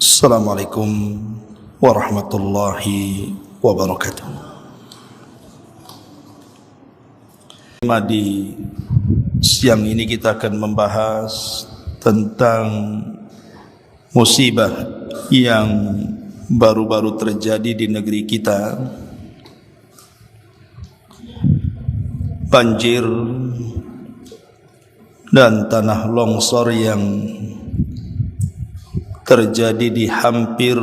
Assalamualaikum warahmatullahi wabarakatuh. Di siang ini kita akan membahas tentang musibah yang baru-baru terjadi di negeri kita. Banjir dan tanah longsor yang terjadi di hampir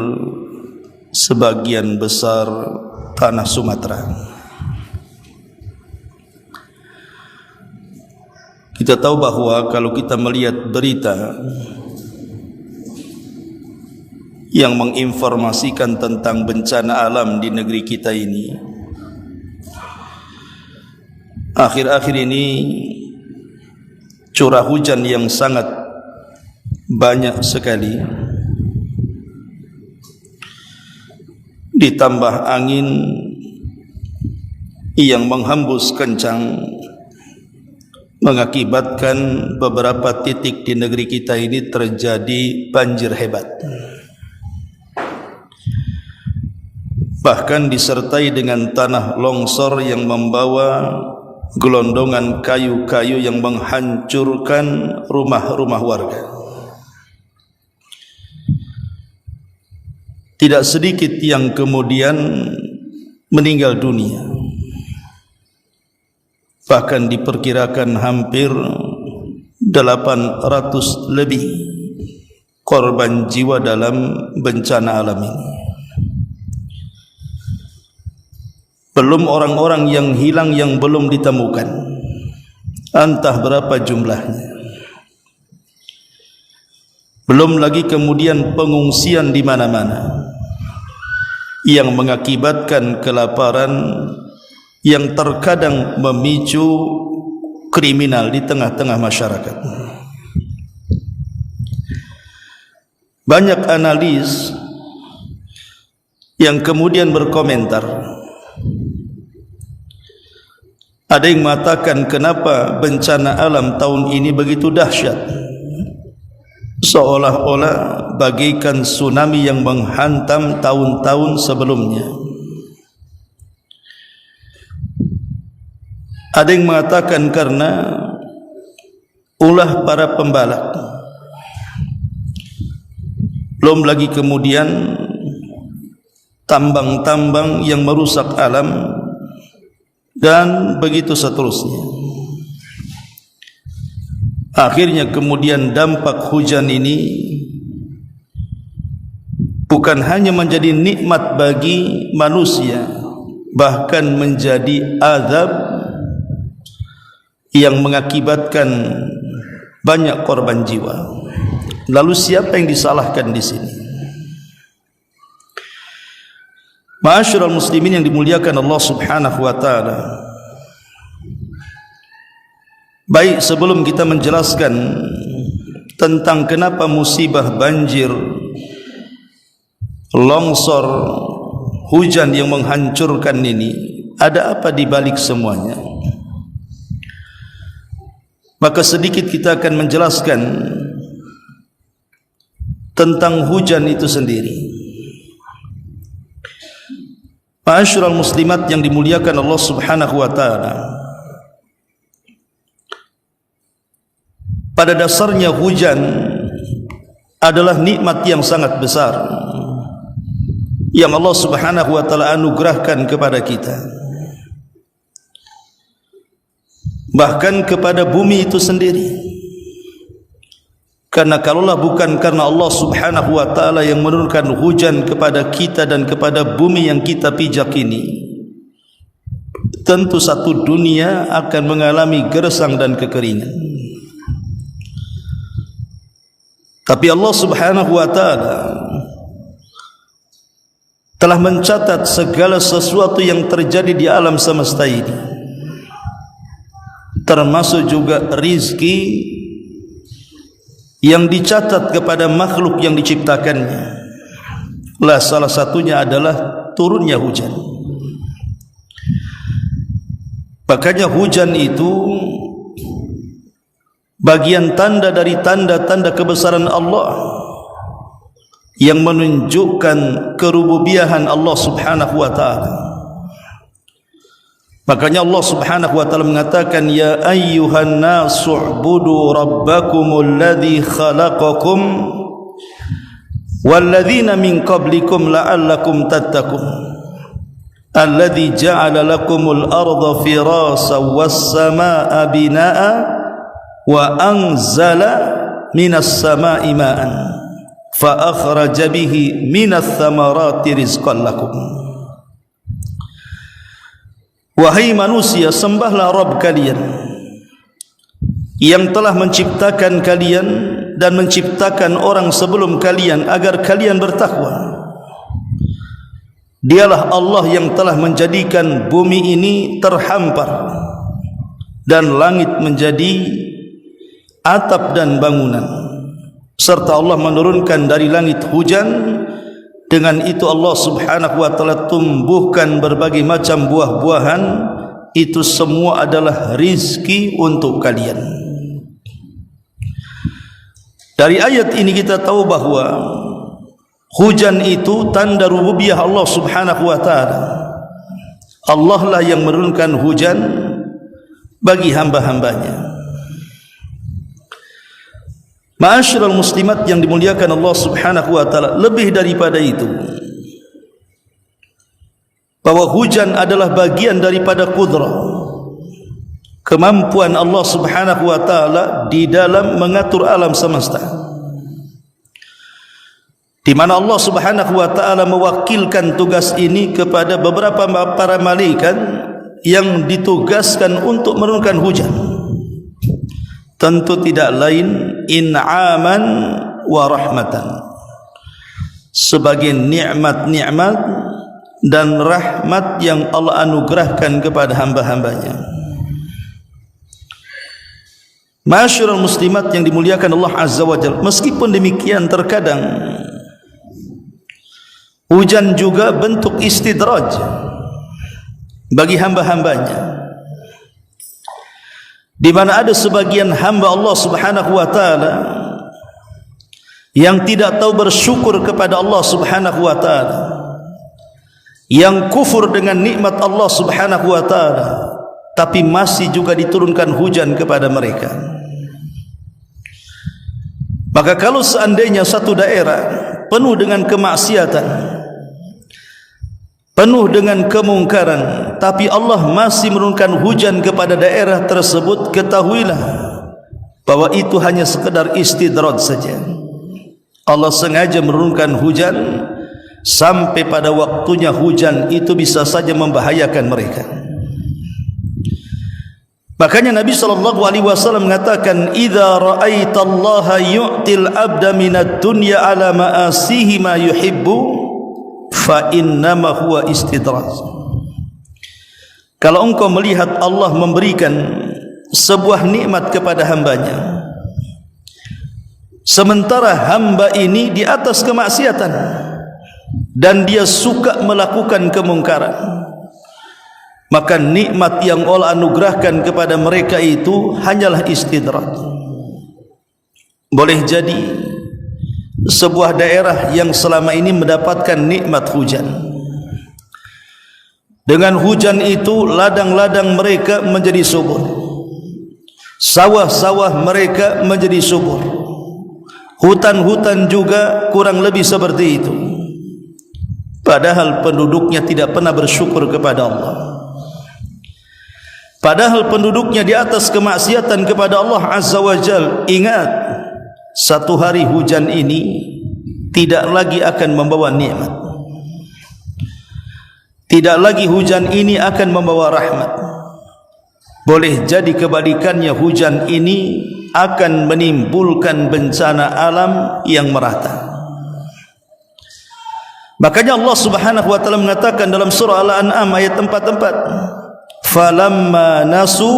sebagian besar tanah Sumatera. Kita tahu bahwa kalau kita melihat berita yang menginformasikan tentang bencana alam di negeri kita ini, akhir-akhir ini curah hujan yang sangat banyak sekali, ditambah angin yang menghembus kencang, mengakibatkan beberapa titik di negeri kita ini terjadi banjir hebat. Bahkan disertai dengan tanah longsor yang membawa gelondongan kayu-kayu yang menghancurkan rumah-rumah warga. Tidak sedikit yang kemudian meninggal dunia. Bahkan diperkirakan hampir 800 lebih korban jiwa dalam bencana alam ini. Belum orang-orang yang hilang yang belum ditemukan, entah berapa jumlahnya. Belum lagi kemudian pengungsian di mana-mana yang mengakibatkan kelaparan yang terkadang memicu kriminal di tengah-tengah masyarakat. Banyak analis yang kemudian berkomentar. Ada yang mengatakan kenapa bencana alam tahun ini begitu dahsyat, seolah-olah bagaikan tsunami yang menghantam tahun-tahun sebelumnya. Ada yang mengatakan karena ulah para pembalak. Belum lagi kemudian tambang-tambang yang merusak alam, dan begitu seterusnya. Akhirnya kemudian dampak hujan ini bukan hanya menjadi nikmat bagi manusia, bahkan menjadi azab yang mengakibatkan banyak korban jiwa. Lalu siapa yang disalahkan di sini? Ma'asyiral muslimin yang dimuliakan Allah Subhanahu wa taala. Baik, sebelum kita menjelaskan tentang kenapa musibah banjir, longsor, hujan yang menghancurkan ini, ada apa di balik semuanya, maka sedikit kita akan menjelaskan tentang hujan itu sendiri. Ma'asyiral muslimat yang dimuliakan Allah Subhanahu wa taala, pada dasarnya hujan adalah nikmat yang sangat besar yang Allah Subhanahu wa taala anugerahkan kepada kita, bahkan kepada bumi itu sendiri. Karena kalaulah bukan karena Allah Subhanahu wa taala yang menurunkan hujan kepada kita dan kepada bumi yang kita pijak ini, tentu satu dunia akan mengalami gersang dan kekeringan. Tapi Allah Subhanahu wa taala telah mencatat segala sesuatu yang terjadi di alam semesta ini, termasuk juga rizki yang dicatat kepada makhluk yang diciptakannya. Lah, salah satunya adalah turunnya hujan. Makanya hujan itu bagian tanda dari tanda-tanda kebesaran Allah. yang menunjukkan kerububiahan Allah Subhanahu wa taala. Makanya Allah Subhanahu wa taala mengatakan, ya ayyuhan nasu ubudu rabbakumul ladzi khalaqakum walladzina min qablikum la'allakum tattaqun alladzi ja'ala lakumul arda firasyan was samaa'a binaa'a wa anzala minas samaa'i ma'an fa akhraja bihi minas thamarati rizqan lakum. Wahai manusia, sembahlah Rabb kalian yang telah menciptakan kalian dan menciptakan orang sebelum kalian agar kalian bertakwa. Dialah Allah yang telah menjadikan bumi ini terhampar dan langit menjadi atap dan bangunan, serta Allah menurunkan dari langit hujan. Dengan itu Allah Subhanahu wa taala tumbuhkan berbagai macam buah-buahan. Itu semua adalah rizki untuk kalian. Dari ayat ini kita tahu bahawa hujan itu tanda rububiyah Allah Subhanahu wa taala. Allah lah yang menurunkan hujan bagi hamba-hambanya. Ma'asyiral muslimat yang dimuliakan Allah Subhanahu wa taala, lebih daripada itu, bahwa hujan adalah bagian daripada qudrah, kemampuan Allah Subhanahu wa taala di dalam mengatur alam semesta, di mana Allah Subhanahu wa taala mewakilkan tugas ini kepada beberapa para malaikat yang ditugaskan untuk menurunkan hujan. Tentu tidak lain in'aman wa rahmatan, sebagai nikmat-nikmat dan rahmat yang Allah anugerahkan kepada hamba-hambanya. Ma'asyiral muslimat yang dimuliakan Allah Azza wa Jalla, meskipun demikian terkadang hujan juga bentuk istidraj bagi hamba-hambanya, di mana ada sebagian hamba Allah Subhanahu wa taala yang tidak tahu bersyukur kepada Allah Subhanahu wa taala, yang kufur dengan nikmat Allah Subhanahu wa taala, tapi masih juga diturunkan hujan kepada mereka. Maka kalau seandainya satu daerah penuh dengan kemaksiatan, penuh dengan kemungkaran, tapi Allah masih menurunkan hujan kepada daerah tersebut, ketahuilah bahwa itu hanya sekedar istidraj saja. Allah sengaja menurunkan hujan sampai pada waktunya hujan itu bisa saja membahayakan mereka. Makanya Nabi SAW mengatakan, idza ra'aitallaha yu'til abda minad dunya ala ma'asihi ma yuhibbu fa innama huwa istidraj. Kalau engkau melihat Allah memberikan sebuah nikmat kepada hambanya, sementara hamba ini di atas kemaksiatan dan dia suka melakukan kemungkaran, maka nikmat yang Allah anugerahkan kepada mereka itu hanyalah istidraj. Boleh jadi sebuah daerah yang selama ini mendapatkan nikmat hujan, dengan hujan itu ladang-ladang mereka menjadi subur, sawah-sawah mereka menjadi subur, hutan-hutan juga kurang lebih seperti itu, padahal penduduknya tidak pernah bersyukur kepada Allah, padahal penduduknya di atas kemaksiatan kepada Allah Azza wa Jalla. Ingat, satu hari hujan ini tidak lagi akan membawa nikmat, tidak lagi hujan ini akan membawa rahmat. Boleh jadi kebalikannya, hujan ini akan menimbulkan bencana alam yang merata. Makanya Allah Subhanahu wa taala mengatakan dalam surah Al-An'am ayat 44, falamma nasu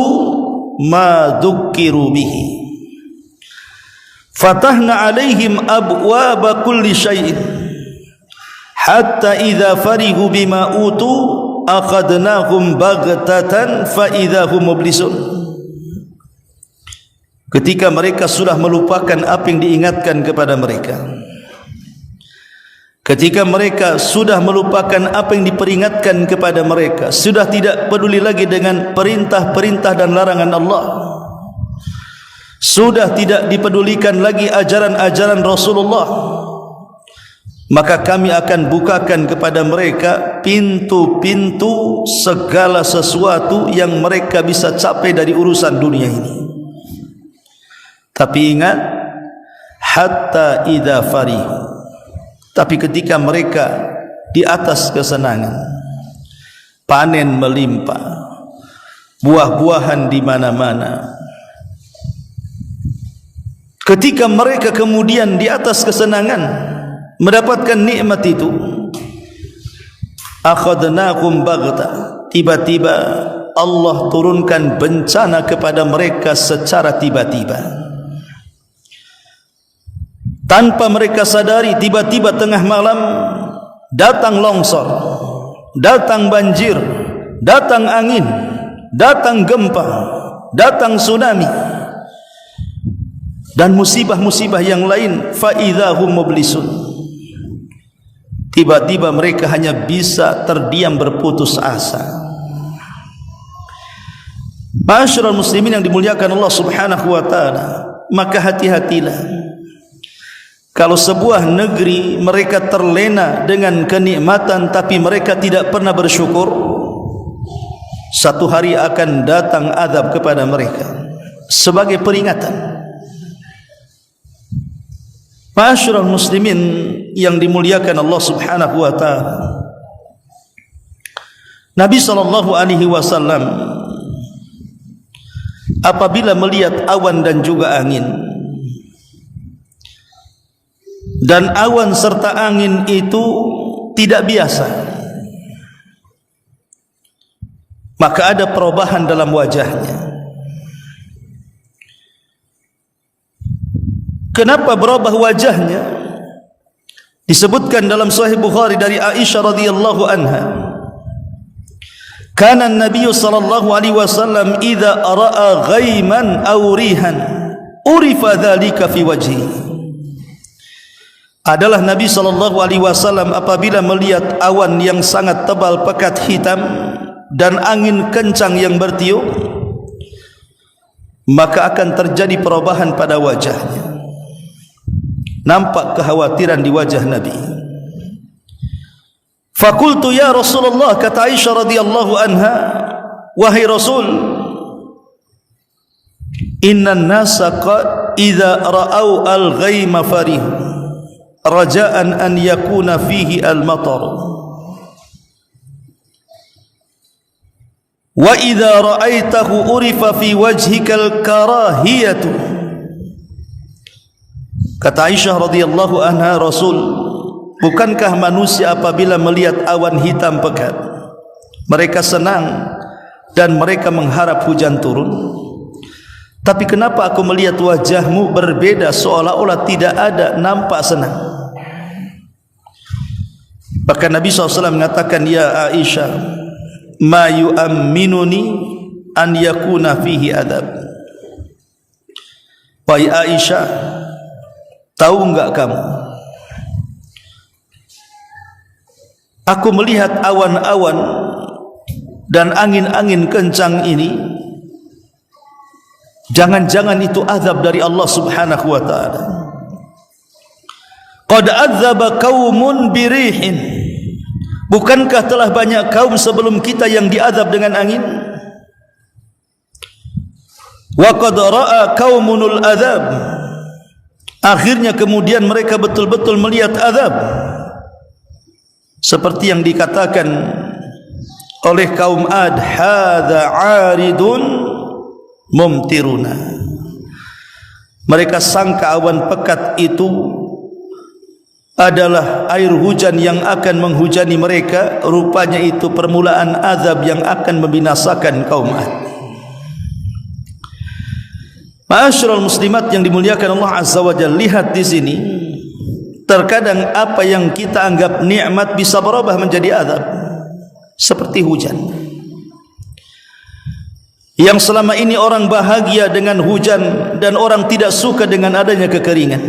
ma dzukkiru bihi fatahna alaihim abwaaba kulli syai'in hatta idza farihu bima utu akhadnahum baghtatan fa idza hum mublisun. Ketika mereka sudah melupakan apa yang diingatkan kepada mereka, ketika mereka sudah melupakan apa yang diperingatkan kepada mereka, sudah tidak peduli lagi dengan perintah-perintah dan larangan Allah, sudah tidak dipedulikan lagi ajaran-ajaran Rasulullah, maka kami akan bukakan kepada mereka pintu-pintu segala sesuatu yang mereka bisa capai dari urusan dunia ini. Tapi ingat, hatta idza farihu, tapi ketika mereka di atas kesenangan, panen melimpah, buah-buahan di mana-mana, ketika mereka kemudian di atas kesenangan mendapatkan nikmat itu, akhadnahum baghta, tiba-tiba Allah turunkan bencana kepada mereka secara tiba-tiba. Tanpa mereka sadari, tiba-tiba tengah malam datang longsor, datang banjir, datang angin, datang gempa, datang tsunami, dan musibah-musibah yang lain. Fa idzahum mublisun, tiba-tiba mereka hanya bisa terdiam berputus asa. Ma'asyiral muslimin yang dimuliakan Allah Subhanahu wa taala, maka hati-hatilah kalau sebuah negeri mereka terlena dengan kenikmatan tapi mereka tidak pernah bersyukur, satu hari akan datang azab kepada mereka sebagai peringatan. Ma'asyiral muslimin yang dimuliakan Allah Subhanahu wa taala, Nabi sallallahu alaihi wasallam apabila melihat awan dan juga angin, dan awan serta angin itu tidak biasa, maka ada perubahan dalam wajahnya. Kenapa berubah wajahnya? Disebutkan dalam Sahih Bukhari dari Aisyah radhiyallahu anha, kana an-nabiy sallallahu alaihi wasallam idza ra'a ghaiman aw rihan urifa dzalika fi wajhihi. Adalah Nabi sallallahu alaihi wasallam apabila melihat awan yang sangat tebal pekat hitam dan angin kencang yang bertiup, maka akan terjadi perubahan pada wajahnya. Nampak kekhawatiran di wajah Nabi. Fakultu ya Rasulullah, kata Aisyah radhiyallahu anha, wahai Rasul, innan nasa qad idza ra'au al-ghaima farihu raja'an an yakuna fihi al-matar, wa idza ra'aitahu urifa fi wajhika al-karahiyatu. Kata Aisyah radhiyallahu anha, Rasul, bukankah manusia apabila melihat awan hitam pekat mereka senang dan mereka mengharap hujan turun? Tapi kenapa aku melihat wajahmu berbeda, seolah-olah tidak ada nampak senang? Bahkan Nabi SAW mengatakan, ya Aisyah, ma yu'amminuni an yakuna fihi adab. Wahai Aisyah, tahu enggak kamu, aku melihat awan-awan dan angin-angin kencang ini, jangan-jangan itu azab dari Allah Subhanahu wa taala. Qad adzaba qaumun birihin, bukankah telah banyak kaum sebelum kita yang diazab dengan angin? Wa qad ra'a qaumunul adzab, akhirnya kemudian mereka betul-betul melihat azab, seperti yang dikatakan oleh kaum Ad, hadza 'aridun mumtiruna. Mereka sangka awan pekat itu adalah air hujan yang akan menghujani mereka, rupanya itu permulaan azab yang akan membinasakan kaum Ad. Ma'asyiral muslimat yang dimuliakan Allah Azza wa Jalla, lihat di sini, terkadang apa yang kita anggap nikmat bisa berubah menjadi azab, seperti hujan. Yang selama ini orang bahagia dengan hujan dan orang tidak suka dengan adanya kekeringan,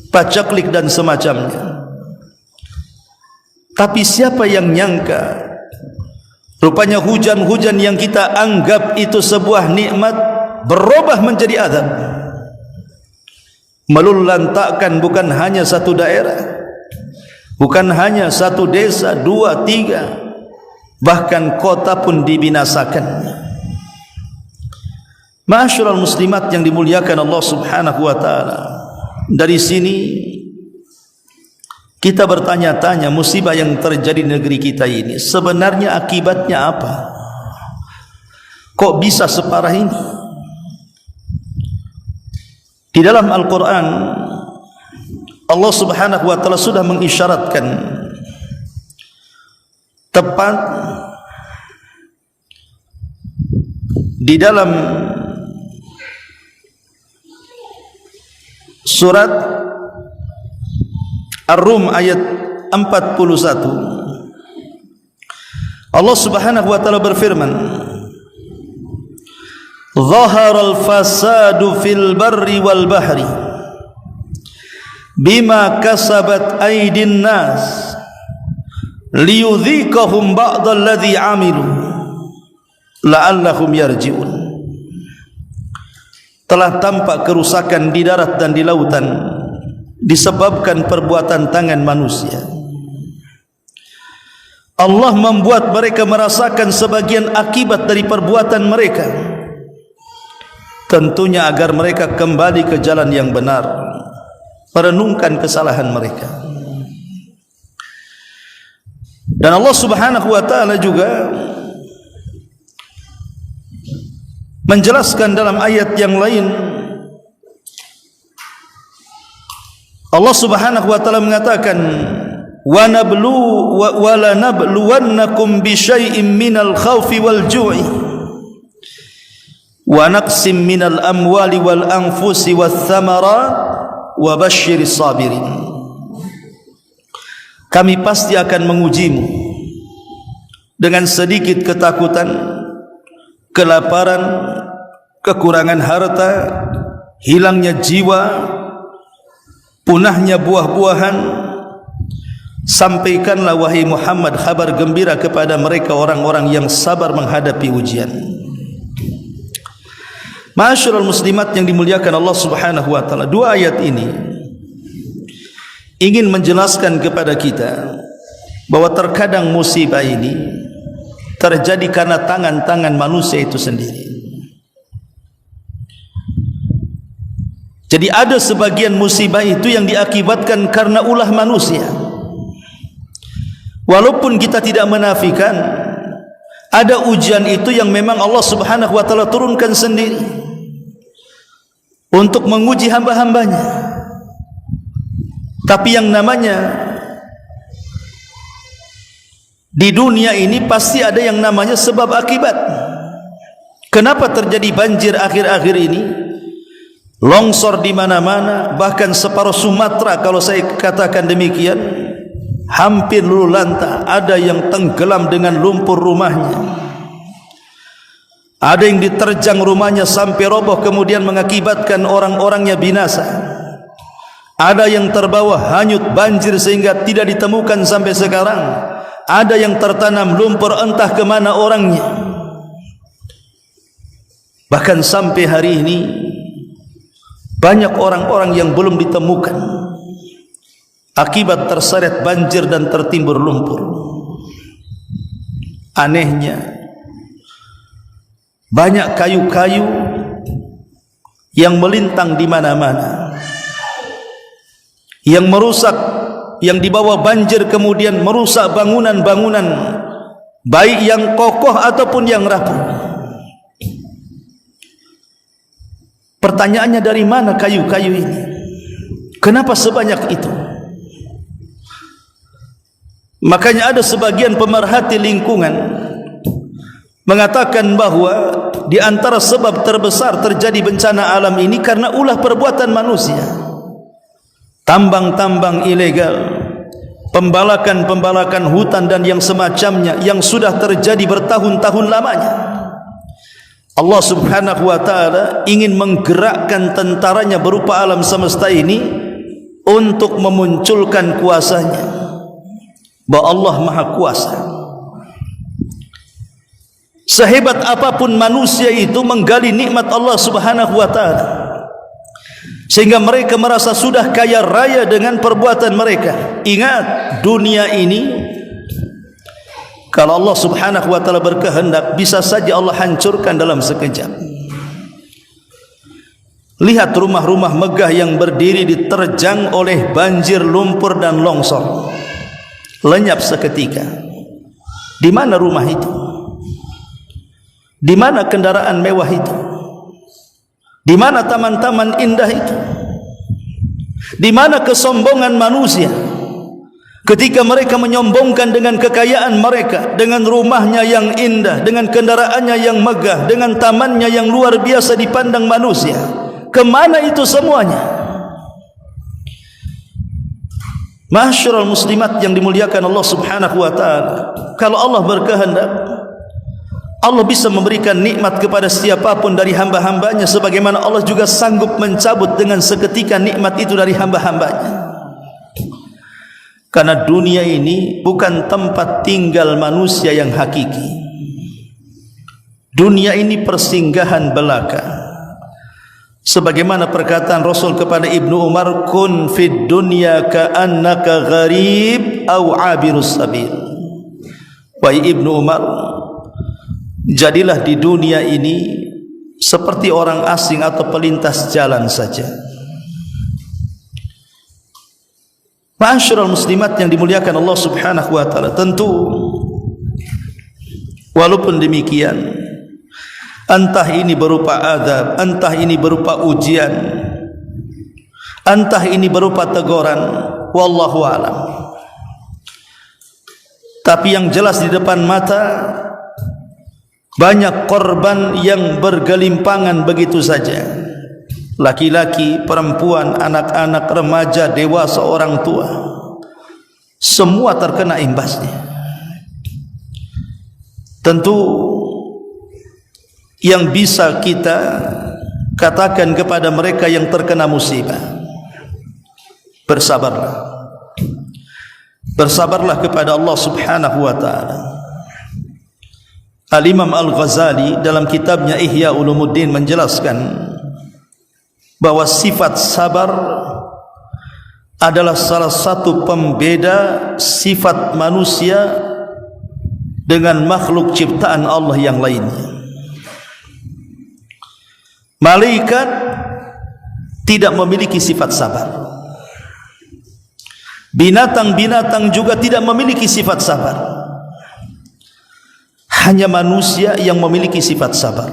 pacaklik dan semacamnya. Tapi siapa yang nyangka rupanya hujan-hujan yang kita anggap itu sebuah nikmat berubah menjadi azab, meluluhlantakkan bukan hanya satu daerah, bukan hanya satu desa, 2, 3, bahkan kota pun dibinasakan. Ma'asyiral muslimat yang dimuliakan Allah Subhanahu wa taala, dari sini kita bertanya-tanya, musibah yang terjadi di negeri kita ini sebenarnya akibatnya apa? Kok bisa separah ini? Di dalam Al-Quran Allah Subhanahu wa taala sudah mengisyaratkan tepat di dalam surat Ar-Rum ayat 41. Allah Subhanahu wa taala berfirman, "Zaharal fasadu fil barri wal bahri bima kasabat aydin nas liyudhikahum ba'dalladzi 'amilu la'allahum yarji'un." Telah tampak kerusakan di darat dan di lautan disebabkan perbuatan tangan manusia. Allah membuat mereka merasakan sebagian akibat dari perbuatan mereka, tentunya agar mereka kembali ke jalan yang benar, merenungkan kesalahan mereka. Dan Allah Subhanahu wa taala juga menjelaskan dalam ayat yang lain, Allah Subhanahu wa taala mengatakan, wa lanabluwannakum bi syai'in minal khaufi wal ju'i wa naqsim minal amwali wal anfusi wath thamarat wa basyiris sabirin. Kami pasti akan mengujimu dengan sedikit ketakutan, kelaparan, kekurangan harta, hilangnya jiwa, punahnya buah-buahan. Sampaikanlah wahai Muhammad kabar gembira kepada mereka orang-orang yang sabar menghadapi ujian. Ma'asyiral muslimat yang dimuliakan Allah Subhanahu wa taala, dua ayat ini ingin menjelaskan kepada kita bahwa terkadang musibah ini terjadi karena tangan-tangan manusia itu sendiri. Jadi ada sebagian musibah itu yang diakibatkan karena ulah manusia. Walaupun kita tidak menafikan ada ujian itu yang memang Allah Subhanahu wa taala turunkan sendiri untuk menguji hamba-hambanya. Tapi yang namanya di dunia ini pasti ada yang namanya sebab akibat. Kenapa terjadi banjir akhir-akhir ini? Longsor di mana-mana, bahkan separuh Sumatera kalau saya katakan demikian, hampir luluh lantah. Ada yang tenggelam dengan lumpur rumahnya, ada yang diterjang rumahnya sampai roboh kemudian mengakibatkan orang-orangnya binasa, ada yang terbawa hanyut banjir sehingga tidak ditemukan sampai sekarang, ada yang tertanam lumpur entah kemana orangnya. Bahkan sampai hari ini banyak orang-orang yang belum ditemukan akibat terseret banjir dan tertimbur lumpur. Anehnya, banyak kayu-kayu yang melintang di mana-mana, yang merusak, yang dibawa banjir kemudian merusak bangunan-bangunan, baik yang kokoh ataupun yang rapuh. Pertanyaannya, dari mana kayu-kayu ini? Kenapa sebanyak itu? Makanya ada sebagian pemerhati lingkungan mengatakan bahwa di antara sebab terbesar terjadi bencana alam ini karena ulah perbuatan manusia. Tambang-tambang ilegal, pembalakan-pembalakan hutan dan yang semacamnya yang sudah terjadi bertahun-tahun lamanya. Allah Subhanahu wa taala ingin menggerakkan tentaranya berupa alam semesta ini untuk memunculkan kuasanya. bahwa Allah Maha Kuasa. Sehebat apapun manusia itu menggali nikmat Allah Subhanahu wa taala, sehingga mereka merasa sudah kaya raya dengan perbuatan mereka. Ingat, dunia ini kalau Allah Subhanahu wa taala berkehendak, bisa saja Allah hancurkan dalam sekejap. Lihat rumah-rumah megah yang berdiri diterjang oleh banjir, lumpur dan longsor, lenyap seketika. Di mana rumah itu? Di mana kendaraan mewah itu? Di mana taman-taman indah itu? Di mana kesombongan manusia ketika mereka menyombongkan dengan kekayaan mereka, dengan rumahnya yang indah, dengan kendaraannya yang megah, dengan tamannya yang luar biasa dipandang manusia? Kemana itu semuanya? Masyarul muslimat yang dimuliakan Allah Subhanahu wa taala, kalau Allah berkehendak, Allah bisa memberikan nikmat kepada siapapun dari hamba-hambanya, sebagaimana Allah juga sanggup mencabut dengan seketika nikmat itu dari hamba-hambanya. Karena dunia ini bukan tempat tinggal manusia yang hakiki. Dunia ini persinggahan belaka. Sebagaimana perkataan Rasul kepada Ibnu Umar, kun fid dunya ka'annaka gharib aw abirus sabil. Wahai Ibnu Umar, jadilah di dunia ini seperti orang asing atau pelintas jalan saja. Ma'asyiral muslimat yang dimuliakan Allah Subhanahu wa taala, tentu walaupun demikian, entah ini berupa azab, entah ini berupa ujian, entah ini berupa teguran, wallahu a'lam. Tapi yang jelas di depan mata, banyak korban yang bergelimpangan begitu saja. Laki-laki, perempuan, anak-anak, remaja, dewasa, orang tua, semua terkena imbasnya. Tentu yang bisa kita katakan kepada mereka yang terkena musibah, bersabarlah. Bersabarlah kepada Allah Subhanahu wa taala. Al-Imam Al-Ghazali dalam kitabnya Ihya Ulumuddin menjelaskan bahwa sifat sabar adalah salah satu pembeda sifat manusia dengan makhluk ciptaan Allah yang lainnya. Malaikat tidak memiliki sifat sabar. Binatang-binatang juga tidak memiliki sifat sabar. Hanya manusia yang memiliki sifat sabar.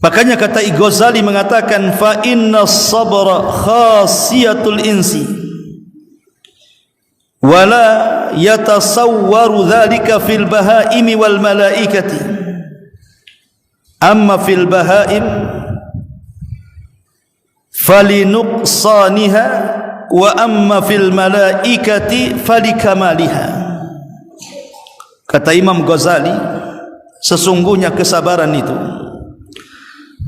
Makanya kata Ghazali mengatakan, fa inna sabra khasiyatul insi wala yatasawwaru dhalika fil bahaimi wal malaikati, amma fil bahaim falinuqsaniha wa amma fil malaikati falikamaliha. Kata Imam Ghazali, sesungguhnya kesabaran itu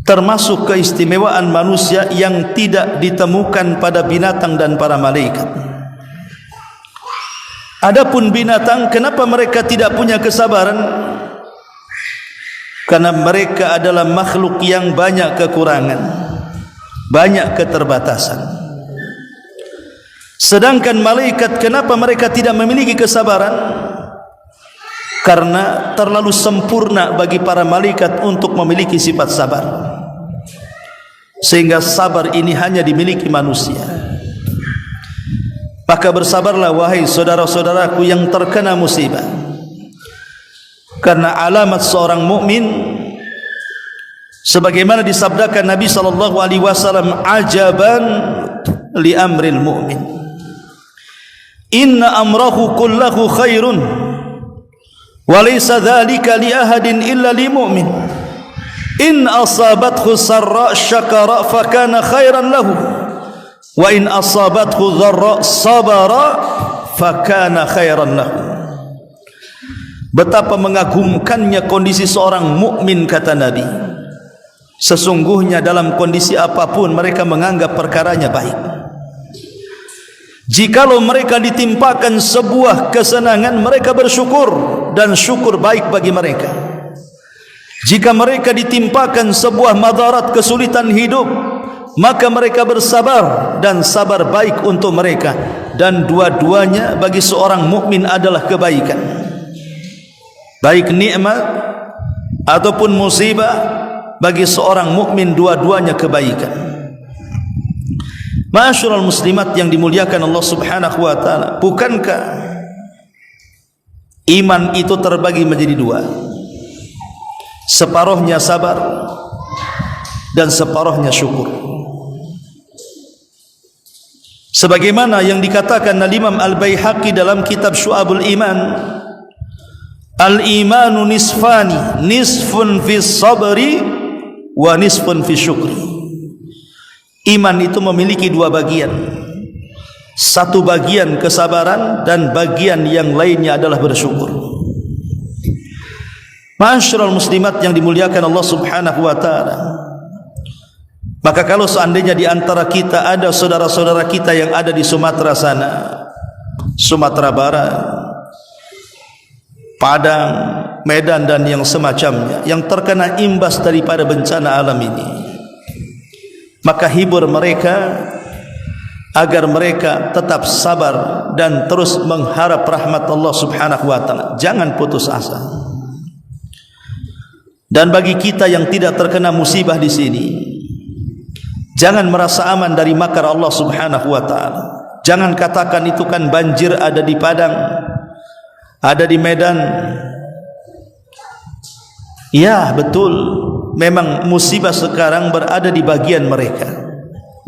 termasuk keistimewaan manusia yang tidak ditemukan pada binatang dan para malaikat. Adapun binatang, kenapa mereka tidak punya kesabaran? Karena mereka adalah makhluk yang banyak kekurangan, banyak keterbatasan. Sedangkan malaikat, kenapa mereka tidak memiliki kesabaran? Karena terlalu sempurna bagi para malaikat untuk memiliki sifat sabar, sehingga sabar ini hanya dimiliki manusia. Maka bersabarlah wahai saudara-saudaraku yang terkena musibah, karena alamat seorang mukmin sebagaimana disabdakan Nabi sallallahu alaihi wasallam, ajaban li amril mu'min, inna amrahu kullahu khairun walaysa dzalika li ahadin illa li mu'min, in asabathu sarra syakara fakana khairan lahu wa in asabathu dharra sabara fakana khairan lahu. Betapa mengagumkannya kondisi seorang mukmin, kata Nabi. Sesungguhnya dalam kondisi apapun mereka menganggap perkaranya baik. Jikalau mereka ditimpakan sebuah kesenangan, mereka bersyukur dan syukur baik bagi mereka. Jika mereka ditimpakan sebuah madarat, kesulitan hidup, maka mereka bersabar dan sabar baik untuk mereka. Dan dua-duanya bagi seorang mukmin adalah kebaikan. Baik nikmat ataupun musibah, bagi seorang mukmin dua-duanya kebaikan. Ma'asyiral muslimat yang dimuliakan Allah Subhanahu wa taala, bukankah iman itu terbagi menjadi dua? Separuhnya sabar dan separuhnya syukur. Sebagaimana yang dikatakan Al-Imam Al-Baihaqi dalam kitab Syu'abul Iman, al-imanu nisfani, nisfun fi sabri wa nisfun fi syukri. Iman itu memiliki dua bagian. Satu bagian kesabaran dan bagian yang lainnya adalah bersyukur. Ma'asyiral muslimat yang dimuliakan Allah Subhanahu wa taala, maka kalau seandainya di antara kita ada saudara-saudara kita yang ada di Sumatera sana, Sumatera Barat, Padang, Medan dan yang semacamnya, yang terkena imbas daripada bencana alam ini, maka hibur mereka agar mereka tetap sabar dan terus mengharap rahmat Allah Subhanahu wa taala. Jangan putus asa. Dan bagi kita yang tidak terkena musibah di sini, jangan merasa aman dari makar Allah Subhanahu wa taala. Jangan katakan itu kan banjir ada di Padang, ada di Medan. Ya, betul. Memang musibah sekarang berada di bagian mereka.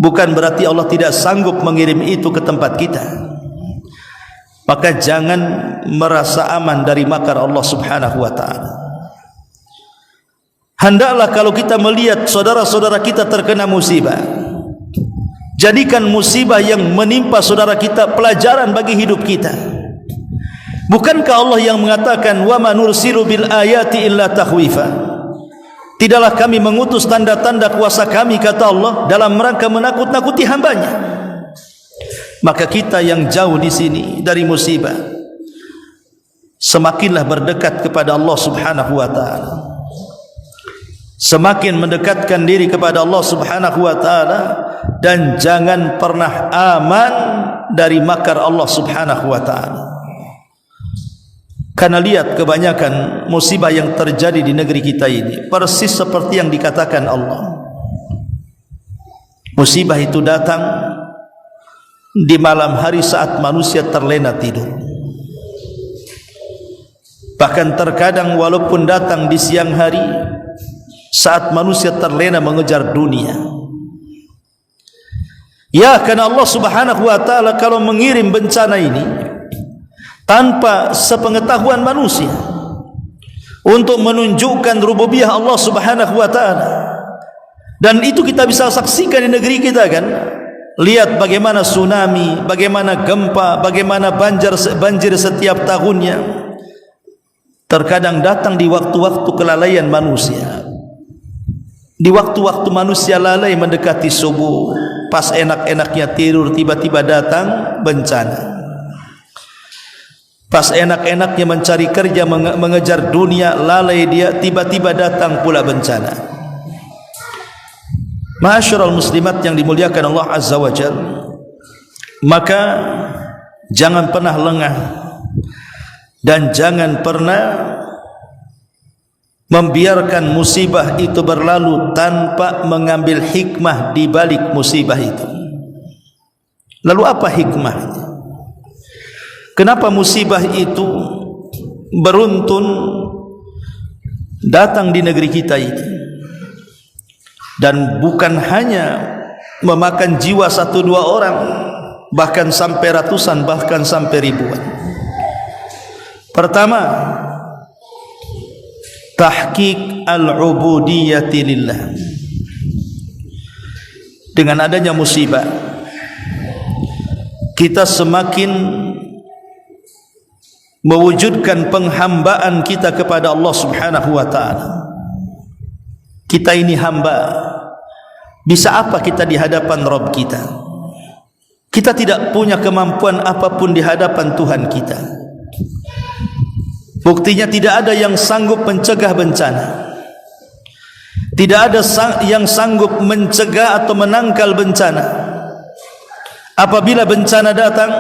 Bukan berarti Allah tidak sanggup mengirim itu ke tempat kita. Maka jangan merasa aman dari makar Allah Subhanahu wa taala. Hendaklah kalau kita melihat saudara-saudara kita terkena musibah, jadikan musibah yang menimpa saudara kita pelajaran bagi hidup kita. Bukankah Allah yang mengatakan, wa ma nursilu bil ayati illa takhwifa? Tidaklah kami mengutus tanda-tanda kuasa kami, kata Allah, dalam rangka menakut-nakuti hambanya. Maka kita yang jauh di sini dari musibah, semakinlah berdekat kepada Allah Subhanahu wa taala. Semakin mendekatkan diri kepada Allah Subhanahu wa taala, dan jangan pernah aman dari makar Allah Subhanahu wa taala. Karena lihat kebanyakan musibah yang terjadi di negeri kita ini persis seperti yang dikatakan Allah. Musibah itu datang di malam hari saat manusia terlena tidur. Bahkan terkadang walaupun datang di siang hari saat manusia terlena mengejar dunia. Ya, karena Allah Subhanahu wa taala kalau mengirim bencana ini tanpa sepengetahuan manusia, untuk menunjukkan rububiyah Allah Subhanahu wa taala. Dan itu kita bisa saksikan di negeri kita kan. Lihat bagaimana tsunami, bagaimana gempa, bagaimana banjir setiap tahunnya. Terkadang datang di waktu-waktu kelalaian manusia. Di waktu-waktu manusia lalai mendekati subuh, pas enak-enaknya tidur, tiba-tiba datang bencana. Pas enak-enaknya mencari kerja, mengejar dunia, lalai dia, tiba-tiba datang pula bencana. Ma'asyiral muslimat yang dimuliakan Allah Azza wa Jalla, maka jangan pernah lengah dan jangan pernah membiarkan musibah itu berlalu tanpa mengambil hikmah di balik musibah itu. Lalu apa hikmahnya? Kenapa musibah itu beruntun datang di negeri kita ini? Dan bukan hanya memakan jiwa satu dua orang, bahkan sampai ratusan, bahkan sampai ribuan. Pertama, tahqiq al-ubudiyyati lillah. Dengan adanya musibah, kita semakin mewujudkan penghambaan kita kepada Allah Subhanahu wa taala. Kita ini hamba. Bisa apa kita di hadapan Rabb kita? Kita tidak punya kemampuan apapun di hadapan Tuhan kita. Buktinya tidak ada yang sanggup mencegah bencana. Tidak ada yang sanggup mencegah atau menangkal bencana. Apabila bencana datang,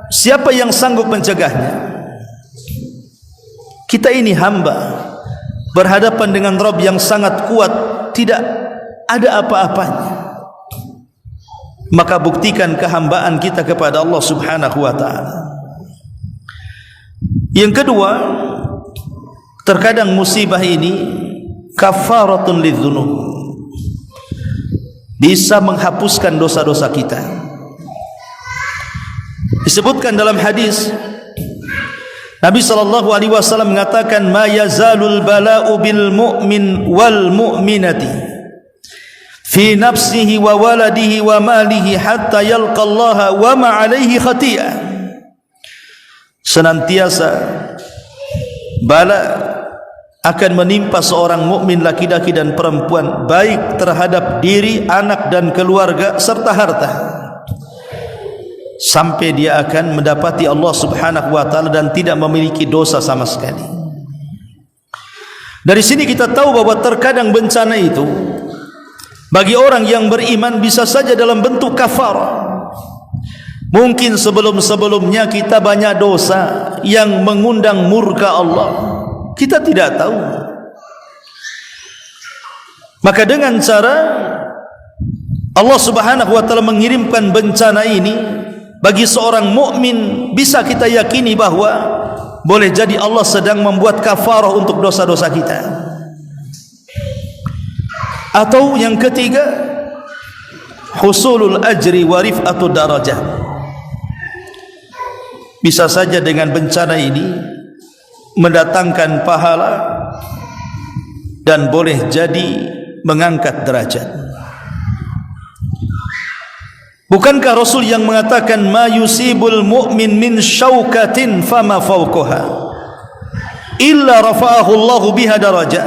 siapa yang sanggup mencegahnya? Kita ini hamba berhadapan dengan Rabb yang sangat kuat, tidak ada apa-apanya. Maka buktikan kehambaan kita kepada Allah Subhanahu wa ta'ala. Yang kedua, terkadang musibah ini kafaratun lidzunub, bisa menghapuskan dosa-dosa kita. Disebutkan dalam hadis, Nabi sallallahu alaihi wasallam mengatakan, "Ma yazalul bala'u bil mu'min wal mu'minati fi nafsihi wa waladihi wa malihi hatta yalqa Allah wa ma alaihi khati'ah." Senantiasa bala akan menimpa seorang mukmin laki-laki dan perempuan, baik terhadap diri, anak dan keluarga serta harta, sampai dia akan mendapati Allah Subhanahu wa ta'ala dan tidak memiliki dosa sama sekali. Dari sini kita tahu bahwa terkadang bencana itu bagi orang yang beriman bisa saja dalam bentuk kafarah. Mungkin sebelum-sebelumnya kita banyak dosa yang mengundang murka Allah, kita tidak tahu. Maka dengan cara Allah Subhanahu wa ta'ala mengirimkan bencana ini, bagi seorang mukmin bisa kita yakini bahwa boleh jadi Allah sedang membuat kafarah untuk dosa-dosa kita. Atau yang ketiga, husulul ajri wa rif'atud darajah. Bisa saja dengan bencana ini mendatangkan pahala dan boleh jadi mengangkat derajat. Bukankah Rasul yang mengatakan, "Ma yusibul mu'min min syaukatin fama fawqaha illa rafa'ahu Allah biha darajah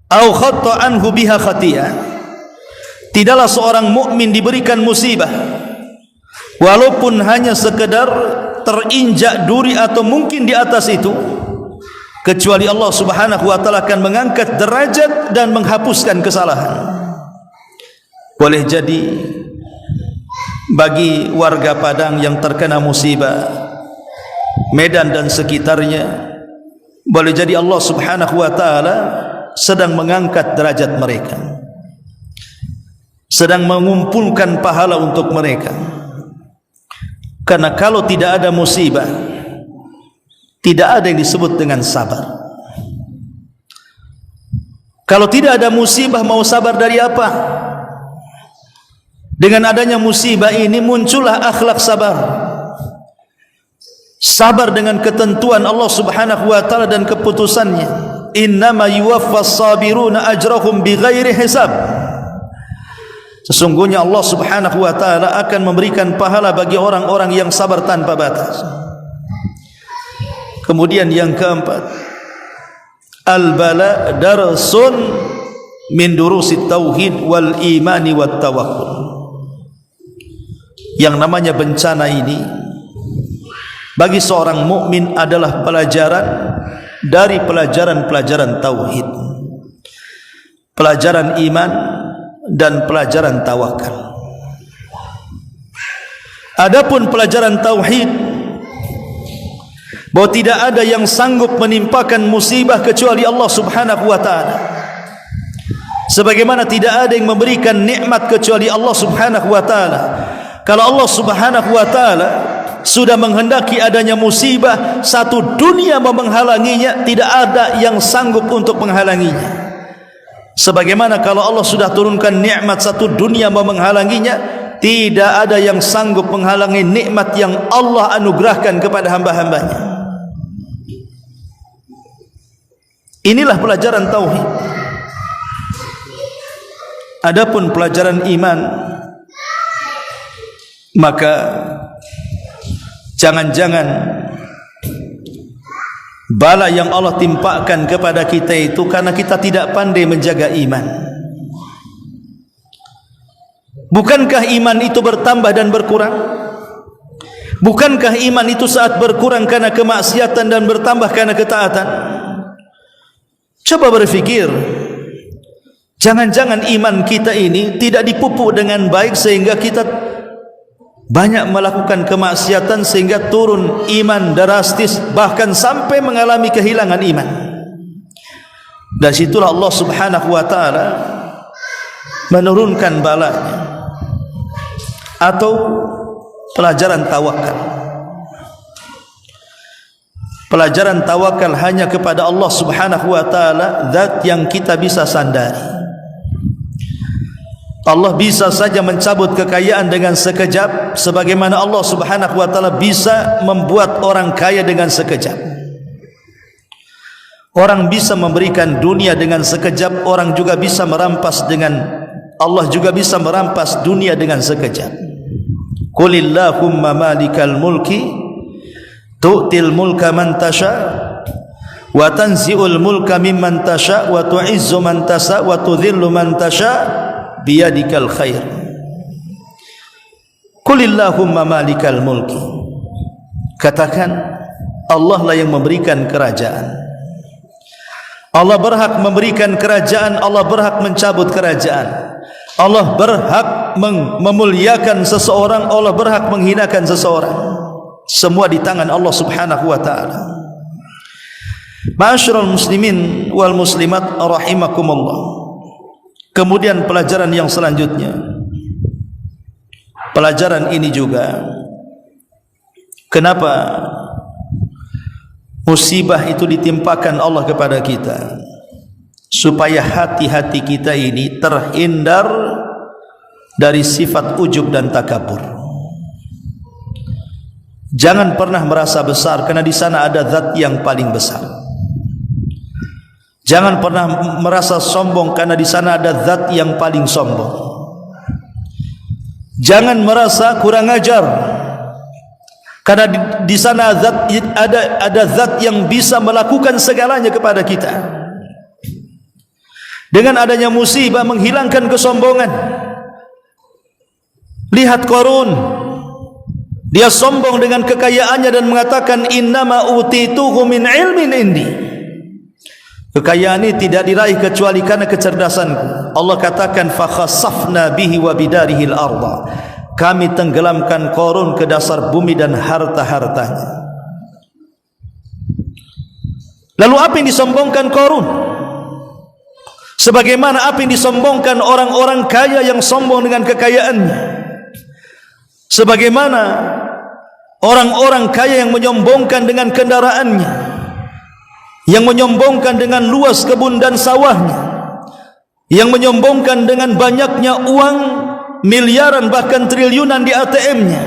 au khatta anhu biha khati'ah." Tidaklah seorang mukmin diberikan musibah walaupun hanya sekedar terinjak duri atau mungkin di atas itu, kecuali Allah Subhanahu wa ta'ala akan mengangkat derajat dan menghapuskan kesalahan. Boleh jadi bagi warga Padang yang terkena musibah, Medan dan sekitarnya, boleh jadi Allah Subhanahu wa ta'ala sedang mengangkat derajat mereka, sedang mengumpulkan pahala untuk mereka. Karena kalau tidak ada musibah, tidak ada yang disebut dengan sabar. Kalau tidak ada musibah, mau sabar dari apa? Dengan adanya musibah ini muncullah akhlak sabar. Sabar dengan ketentuan Allah Subhanahu wa ta'ala dan keputusannya. Innama yuwaffas sabiruna ajrahum bighairi hisab. Sesungguhnya Allah Subhanahu wa ta'ala akan memberikan pahala bagi orang-orang yang sabar tanpa batas. Kemudian yang keempat, al-bala darsun min durusit tauhid wal imani wat tawakkul. Yang namanya bencana ini bagi seorang mukmin adalah pelajaran dari pelajaran-pelajaran tauhid, pelajaran iman dan pelajaran tawakal. Adapun pelajaran tauhid, bahwa tidak ada yang sanggup menimpakan musibah kecuali Allah Subhanahu wa ta'ala, sebagaimana tidak ada yang memberikan nikmat kecuali Allah Subhanahu wa ta'ala. Kalau Allah Subhanahu wa ta'ala sudah menghendaki adanya musibah, satu dunia mau menghalanginya, tidak ada yang sanggup untuk menghalanginya. Sebagaimana kalau Allah sudah turunkan nikmat, satu dunia mau menghalanginya, tidak ada yang sanggup menghalangi nikmat yang Allah anugerahkan kepada hamba-hambanya. Inilah pelajaran tauhid. Adapun pelajaran iman, maka jangan-jangan bala yang Allah timpakan kepada kita itu karena kita tidak pandai menjaga iman. Bukankah iman itu bertambah dan berkurang? Bukankah iman itu saat berkurang karena kemaksiatan dan bertambah karena ketaatan? Coba berfikir, jangan-jangan iman kita ini tidak dipupuk dengan baik sehingga kita banyak melakukan kemaksiatan sehingga turun iman drastis, bahkan sampai mengalami kehilangan iman. Dan situlah Allah Subhanahu wa taala menurunkan balanya atau pelajaran tawakal. Pelajaran tawakal hanya kepada Allah Subhanahu wa taala, zat yang kita bisa sandari. Allah bisa saja mencabut kekayaan dengan sekejap, sebagaimana Allah Subhanahu wa taala bisa membuat orang kaya dengan sekejap. Orang bisa memberikan dunia dengan sekejap, orang juga bisa merampas Allah juga bisa merampas dunia dengan sekejap. Qulillahumma malikal mulki tu'til mulka man tasha wa tanzi'ul mulka mimman tasha wa tu'izzu man tasha wa tudhillu man tasha biyadikal khair. Qulillahumma malikal mulki, katakan Allah lah yang memberikan kerajaan. Allah berhak memberikan kerajaan, Allah berhak mencabut kerajaan. Allah berhak memuliakan seseorang, Allah berhak menghinakan seseorang. Semua di tangan Allah Subhanahu wa taala. Ma'asyiral muslimin wal muslimat rahimakumullah. Kemudian pelajaran yang selanjutnya, pelajaran ini juga, kenapa musibah itu ditimpakan Allah kepada kita, supaya hati-hati kita ini terhindar dari sifat ujub dan takabur. Jangan pernah merasa besar, karena di sana ada zat yang paling besar. Jangan pernah merasa sombong, karena di sana ada zat yang paling sombong. Jangan merasa kurang ajar, karena di sana ada zat yang bisa melakukan segalanya kepada kita. Dengan adanya musibah menghilangkan kesombongan. Lihat Qarun, dia sombong dengan kekayaannya dan mengatakan innama utituhu min ilmin indi. Kekayaan ini tidak diraih kecuali karena kecerdasanku. Allah katakan fa khassafna bihi wa bidarihil arda. Kami tenggelamkan Qarun ke dasar bumi dan harta-hartanya. Lalu apa yang disombongkan Qarun? Sebagaimana apa yang disombongkan orang-orang kaya yang sombong dengan kekayaannya. Sebagaimana orang-orang kaya yang menyombongkan dengan kendaraannya, yang menyombongkan dengan luas kebun dan sawahnya, yang menyombongkan dengan banyaknya uang miliaran bahkan triliunan di ATM-nya.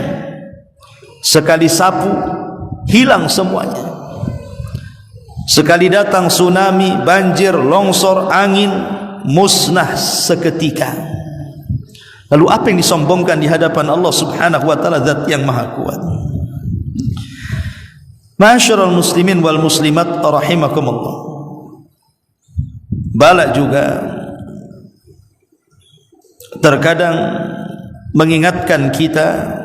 Sekali sapu hilang semuanya. Sekali datang tsunami, banjir, longsor, angin, musnah seketika. Lalu apa yang disombongkan di hadapan Allah Subhanahu wa taala, zat yang maha kuat. Ma'asyiral muslimin wal muslimat rahimakumullah. Bala juga terkadang mengingatkan kita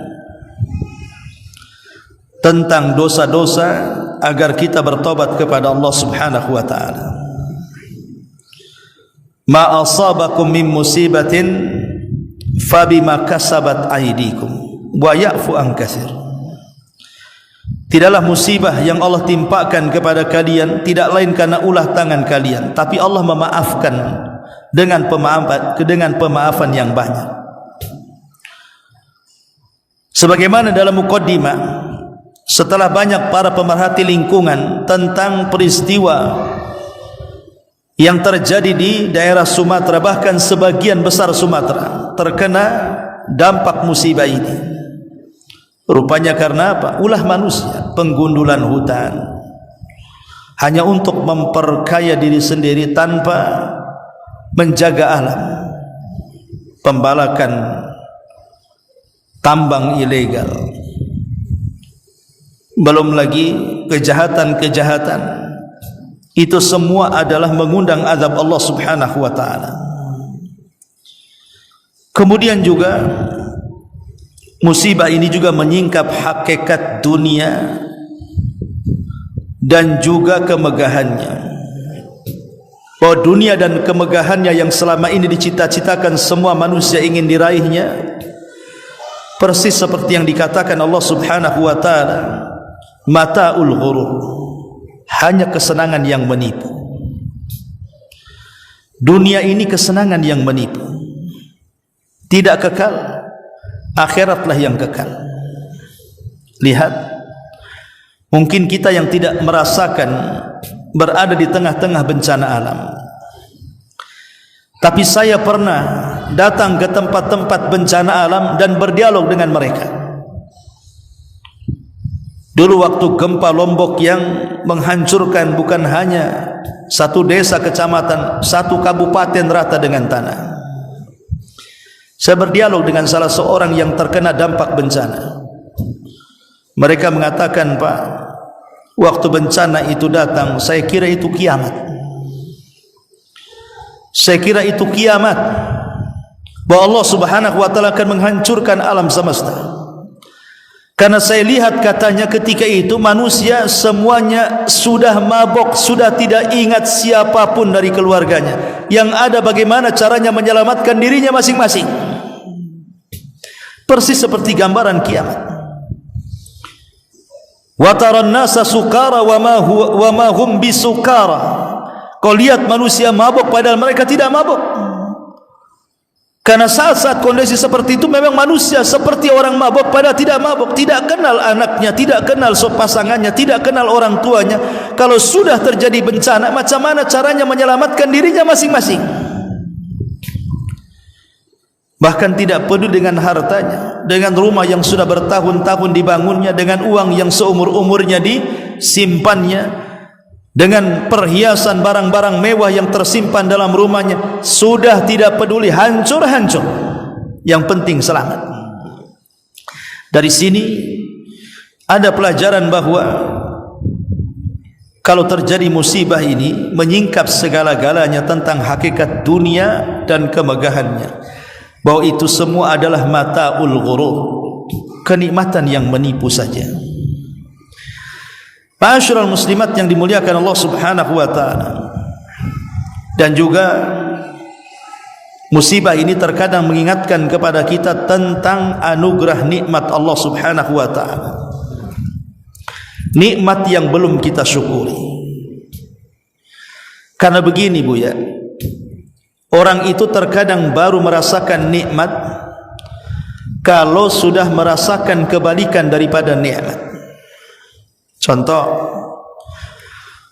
tentang dosa-dosa agar kita bertobat kepada Allah Subhanahu wa taala. Ma asabakum min musibatin fabima kasabat aydikum wa ya'fu an katsir. Tidaklah musibah yang Allah timpakan kepada kalian tidak lain karena ulah tangan kalian, tapi Allah memaafkan dengan pemaafan yang banyak. Sebagaimana dalam muqaddimah, setelah banyak para pemerhati lingkungan tentang peristiwa yang terjadi di daerah Sumatera, bahkan sebagian besar Sumatera terkena dampak musibah ini. Rupanya karena apa? Ulah manusia, penggundulan hutan hanya untuk memperkaya diri sendiri tanpa menjaga alam, pembalakan tambang ilegal, belum lagi kejahatan-kejahatan. Itu semua adalah mengundang azab Allah Subhanahu wa taala. Kemudian juga musibah ini juga menyingkap hakikat dunia dan juga kemegahannya. Bahwa dunia dan kemegahannya yang selama ini dicita-citakan semua manusia ingin diraihnya, persis seperti yang dikatakan Allah Subhanahu wa taala, mata'ul ghurur, hanya kesenangan yang menipu. Dunia ini kesenangan yang menipu, tidak kekal, akhiratlah yang kekal. Lihat, mungkin kita yang tidak merasakan berada di tengah-tengah bencana alam, tapi saya pernah datang ke tempat-tempat bencana alam dan berdialog dengan mereka. Dulu waktu gempa Lombok yang menghancurkan bukan hanya satu desa, kecamatan, satu kabupaten rata dengan tanah, saya berdialog dengan salah seorang yang terkena dampak bencana. Mereka mengatakan, Pak, waktu bencana itu datang, saya kira itu kiamat. Saya kira itu kiamat, bahwa Allah Subhanahu wa taala akan menghancurkan alam semesta. Karena saya lihat, katanya, ketika itu manusia semuanya sudah mabok, sudah tidak ingat siapapun dari keluarganya. Yang ada bagaimana caranya menyelamatkan dirinya masing-masing. Persis seperti gambaran kiamat. Wa taran nasa sukara wa ma hum bisukara. Kau lihat manusia mabuk padahal mereka tidak mabuk. Karena saat-saat kondisi seperti itu memang manusia seperti orang mabuk padahal tidak mabuk, tidak kenal anaknya, tidak kenal pasangannya, tidak kenal orang tuanya. Kalau sudah terjadi bencana, macam mana caranya menyelamatkan dirinya masing-masing? Bahkan tidak peduli dengan hartanya, dengan rumah yang sudah bertahun-tahun dibangunnya, dengan uang yang seumur-umurnya disimpannya, dengan perhiasan barang-barang mewah yang tersimpan dalam rumahnya, sudah tidak peduli, hancur-hancur. Yang penting selamat. Dari sini ada pelajaran bahwa kalau terjadi musibah ini menyingkap segala-galanya tentang hakikat dunia dan kemegahannya, bahwa itu semua adalah mata'ul ghurur, kenikmatan yang menipu saja. Ma'asyiral muslimat yang dimuliakan Allah Subhanahu wa taala. Dan juga musibah ini terkadang mengingatkan kepada kita tentang anugerah nikmat Allah Subhanahu wa taala. Nikmat yang belum kita syukuri. Karena begini, Bu ya, orang itu terkadang baru merasakan nikmat kalau sudah merasakan kebalikan daripada nikmat. Contoh,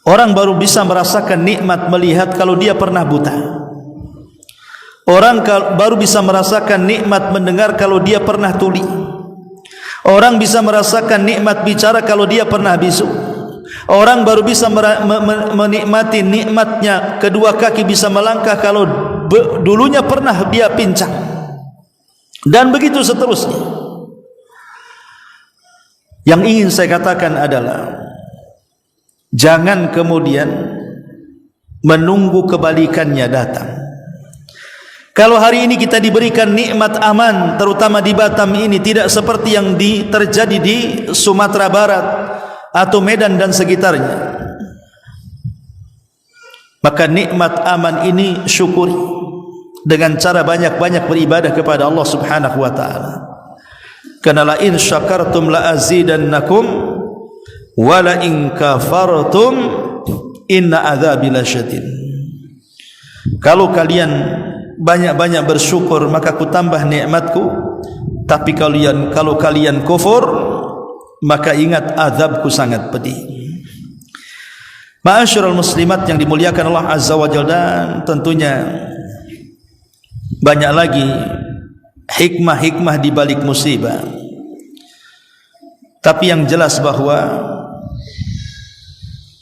orang baru bisa merasakan nikmat melihat kalau dia pernah buta. Orang baru bisa merasakan nikmat mendengar kalau dia pernah tuli. Orang bisa merasakan nikmat bicara kalau dia pernah bisu. Orang baru bisa menikmati nikmatnya kedua kaki bisa melangkah kalau dulunya pernah dia pincang. Dan begitu seterusnya. Yang ingin saya katakan adalah, jangan kemudian menunggu kebalikannya datang. Kalau hari ini kita diberikan nikmat aman, terutama di Batam ini, tidak seperti yang terjadi di Sumatera Barat atau Medan dan sekitarnya, maka nikmat aman ini syukuri dengan cara banyak-banyak beribadah kepada Allah Subhanahu wa taala. Karena la in syakartum la azidannakum wa la in kafartum inna adzabi lasyadid. Kalau kalian banyak-banyak bersyukur maka ku tambah nikmatku, tapi kalau kalian kufur maka ingat azabku sangat pedih. Ma'asyiral muslimat yang dimuliakan Allah Azza wa Jalla, dan tentunya banyak lagi hikmah-hikmah di balik musibah. Tapi yang jelas bahwa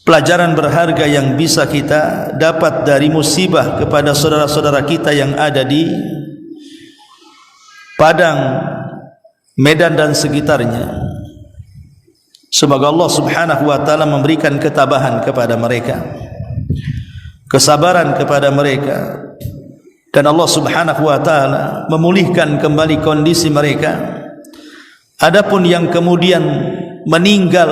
pelajaran berharga yang bisa kita dapat dari musibah kepada saudara-saudara kita yang ada di Padang, Medan dan sekitarnya. Semoga Allah Subhanahu wa taala memberikan ketabahan kepada mereka, kesabaran kepada mereka, dan Allah Subhanahu wa taala memulihkan kembali kondisi mereka. Adapun yang kemudian meninggal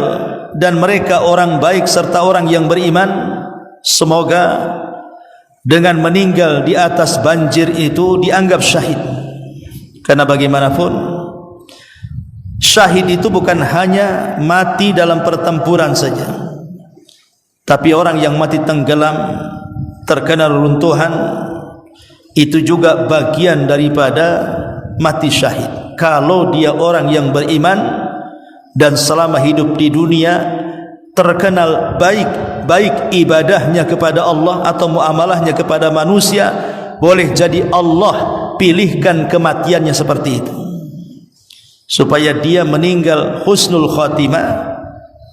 dan mereka orang baik serta orang yang beriman, semoga dengan meninggal di atas banjir itu dianggap syahid. Karena bagaimanapun syahid itu bukan hanya mati dalam pertempuran saja, tapi orang yang mati tenggelam, terkena reruntuhan, itu juga bagian daripada mati syahid. Kalau dia orang yang beriman dan selama hidup di dunia terkenal baik ibadahnya kepada Allah atau muamalahnya kepada manusia, boleh jadi Allah pilihkan kematiannya seperti itu, supaya dia meninggal husnul khatimah.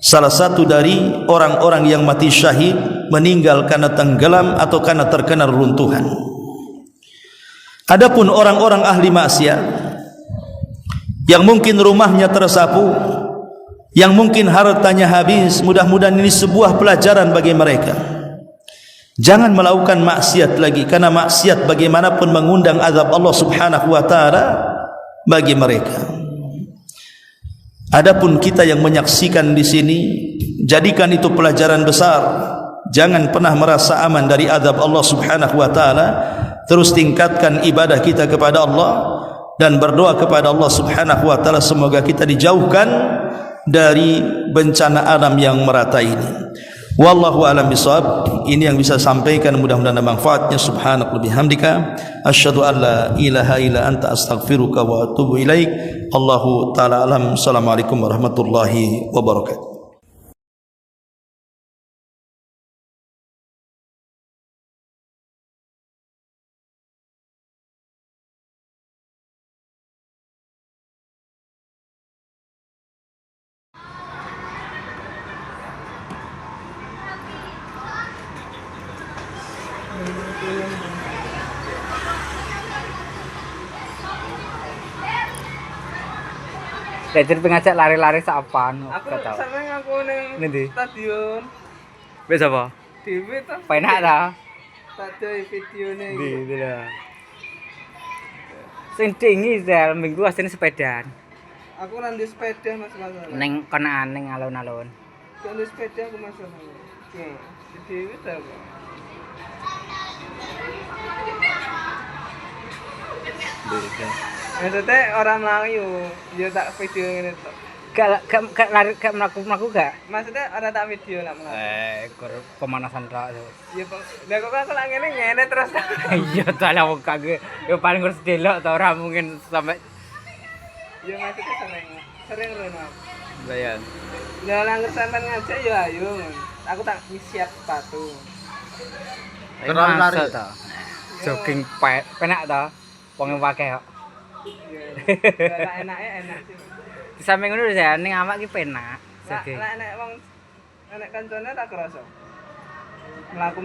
Salah satu dari orang-orang yang mati syahid meninggal karena tenggelam atau karena terkena runtuhan. Adapun orang-orang ahli maksiat yang mungkin rumahnya tersapu, yang mungkin hartanya habis, mudah-mudahan ini sebuah pelajaran bagi mereka. Jangan melakukan maksiat lagi, karena maksiat bagaimanapun mengundang azab Allah Subhanahu wa taala bagi mereka. Adapun kita yang menyaksikan di sini, jadikan itu pelajaran besar. Jangan pernah merasa aman dari azab Allah Subhanahu wa taala. Terus tingkatkan ibadah kita kepada Allah dan berdoa kepada Allah Subhanahu wa taala semoga kita dijauhkan dari bencana alam yang merata ini. Wallahu a'lam bishawab. Ini yang bisa sampaikan, mudah-mudahan ada manfaatnya. Subhanaka bihamdika asyhadu an la ilaha illa anta astaghfiruka wa atubu ilaik. Allahu taala alam. Assalamualaikum warahmatullahi wabarakatuh. Jajan pengajak lari-lari sapaan. Aku sampe ngaku ning stadion. Wis apa? Dhewe ta. Penak ta? Tadi videone iki. Ndi lho. Sing tinggi sel minggu asine sepedaan. Aku ora ndek sepeda Mas masalah. Ning konaan ning alun-alun. Kok ndek sepeda aku masalah. Oke, dhewe ta. Maksudnya orang Melayu, dia tak video ini tuh. Gak lari, gak melaku gak? Maksudnya orang tak video lah Melayu. Kur pemanasan tok. Ya kok, lah kok aku lagi ngene terus. Iya ta lah wong kagak. Ya paling harus delok ta ora mungkin sampai. Ya maksudnya sering rono. Lah ya. Lah langgar sampean ngajak ya ayo. Aku tak siap sepatu. Lari-lari ta. Jogging penak ta. Wong akeh kok. Iya. Enak sih. Di samping ngono ya ning awak ki penak. Jogging. Lah nek wong nek kancane tak kerasa. Mlaku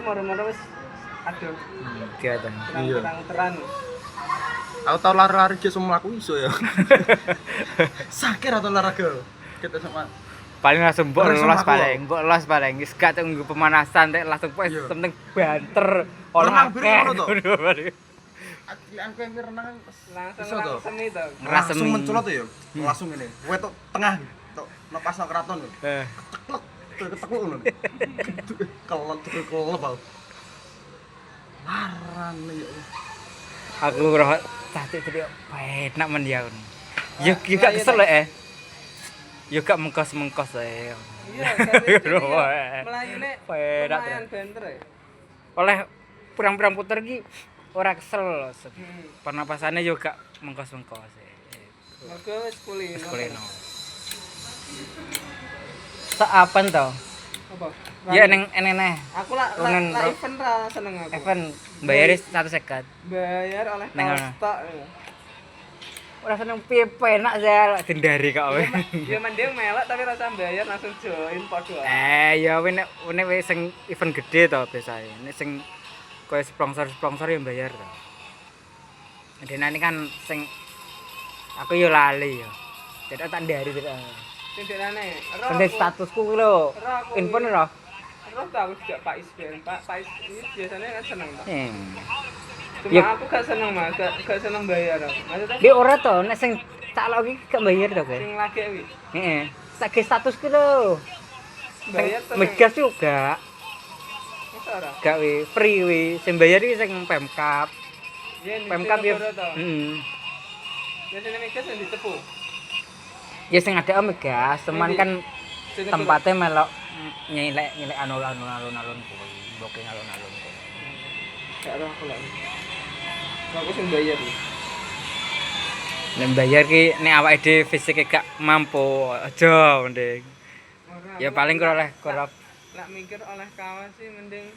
maro-maro wis aduh. Iya ta. Iya. Terang. Aku tau lari-lari ge mlaku iso ya. Sakit atau olahraga. Kita sama paling langsung mbok los paling wis gak tunggu pemanasan tek langsung wis penting banter ora akeh. Atlian kowe renang langsung semi to. Langsung mencolot ya. Langsung ngene. Kowe tok tengah tok lepasno keraton lho. Ketekluk ngono. Kelep aku. Larane ya. Aku roh tadi enak men ya. Yo gak kesel yo gak mengkos Iya, melayune lumayan banter ya. Oleh pirang-pirang puter ki ora kesel. Pernapasannya yo gak mengkos-mengkos. Mergo wis kulino. Sak apan to? Apa? Ya ning eneh. Aku lak event ra seneng aku. Event bayar 150. Bayar oleh tok. Ora seneng piye penak saya dendari kok kowe. Ya mending melok tapi rasa bayar langsung join padha. Ya nek wis sing event gede to biasae. Nek sing koyo sponsor yang bayar to. Denane kan sing aku yo lali yo. Tidak tak ndari tidak. Denane. Pendek statusku ki lho. Info nih lho. Terus aku juga Pak Is, Pak Is ini biasanya kan seneng to. Cuma Ya. aku gak seneng mah, gak seneng bayar aku. Maksudnya Ki ora to, nek sing calok iki gak bayar to, Guys. sing lagi wi. Heeh. Sak status ki lho. Bayar to. Megas juga. Masa ora? Gak wi, free wi. Sing bayar iki sing Pemkap. Yen Pemkap ya. to. Heeh. Biasanya mikir sing ditepu. Ya sing ada Megas, cuman Ini. kan Sing tempatnya melok nyilek alun-alun kuwi, booking alun-alun kuwi. gak ora aku lah. Aku sing bayar wi. Nek bayar ki nek awake dhewe fisike gak mampu, aja mending. Ora, Ya aku paling lak- oleh lak mikir oleh kawan sih mending